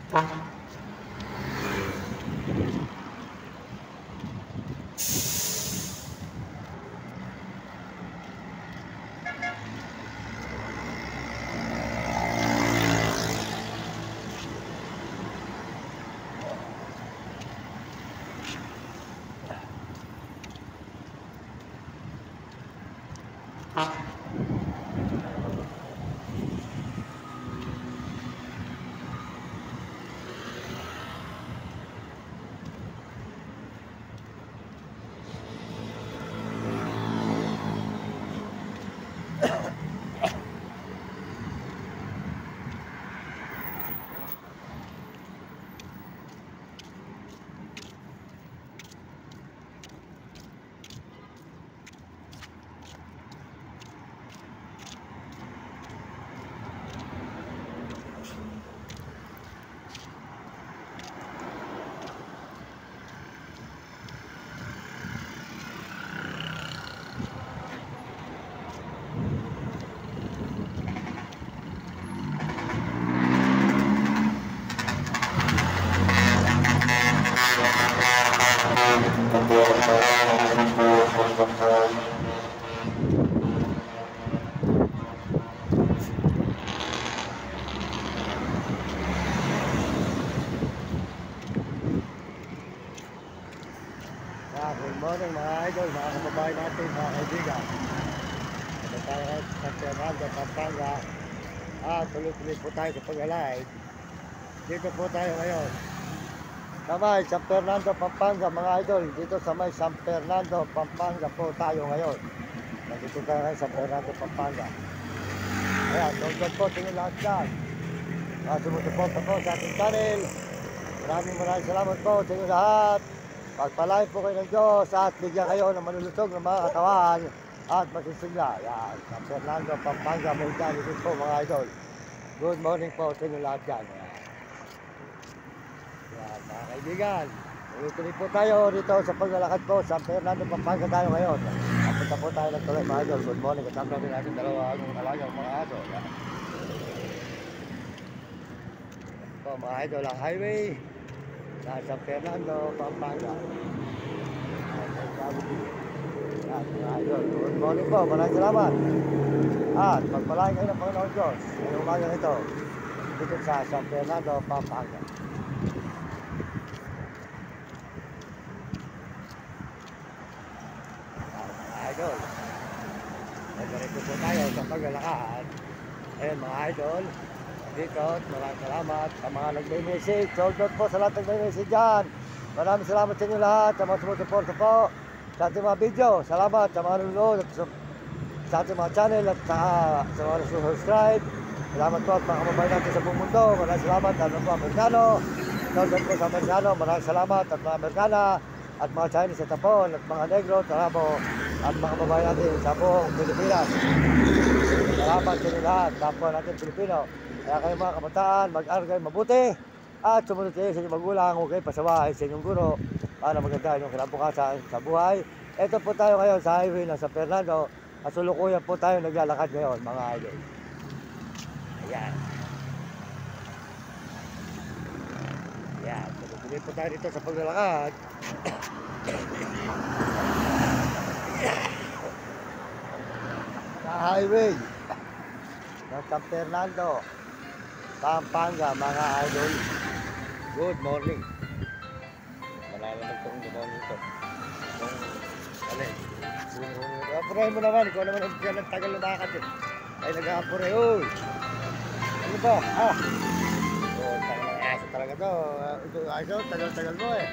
Good morning mga idol, mga kababayan natin, mga kaibigan. Ito tayo sa San Fernando, Pampanga. Tuloy-tuloy po tayo sa pag-alive. Dito po tayo ngayon sa may San Fernando, Pampanga mga idol. Dito sa may San Fernando, Pampanga po tayo ngayon. Nandito tayo ngayon sa San Fernando, Pampanga. Ayan, tungkol po tingin lahat dyan. Sumusuporta po sa ating channel. Maraming salamat po sa inyo lahat. Pagpalain po kayo ng Diyos at bigyan kayo ng malulusog ng mga katawan at masisigla. Yan, San Fernando, Pampanga, may dyan din po mga idol. Good morning po sa inyo lahat dyan. Yan, mga kaibigan. Tuloy po tayo dito sa paglalakad po. San Fernando, Pampanga tayo ngayon. Punta po tayo ng tuloy mga idol. Good morning. Kasama natin natin dalawang alagang mga aso. Yan. Po mga idol, ang highway sa San Fernando, Pampanga. Good morning po, maraming salamat. At pagpalain kayo ng Panginoon Diyos ngayong umaga nito dito sa San Fernando, Pampanga. Mga idol, nagkarito po tayo sa paglalakad. Ayun mga idol, dito, maraming salamat sa mga nag-message. Sold out po sa lahat nag-message dyan. Maraming salamat sa inyo lahat, sa mga sumusuporta po sa ating mga video. Salamat sa mga nanonood at sa ating mga channel at sa mga subscribe. Salamat po at mga kababayan natin sa buong mundo. Maraming salamat at mga Amerikano. Sold out po sa Amerikano. Maraming salamat at mga Amerikana at mga Chinese at Japon at mga Negro, Tarabo at mga kababayan natin sa buong Pilipinas. Salamat sa inyo lahat, kapwa natin Pilipino. Kaya kayo mga kabataan, mag-aral kayo mabuti at sumunod kayo sa inyong magulang, huwag kayo pasawahin sa inyong guro para maganda inyong kinabukasan sa buhay. Ito po tayo ngayon sa highway ng San Fernando at sulukuyan po tayo naglalakad ngayon mga idol. Ayan. Ayan, tuloy po tayo dito sa paglalakad. Sa highway ng San Fernando, Pampanga mga idol. Good morning. Malalaman itong good morning ito. Apurahin mo naman. Ikaw naman ang tagal lumakad eh. Ay nag-apure. Uy! Ano ba? Tagal ng aso talaga to. Ito aso, tagal-tagal mo eh.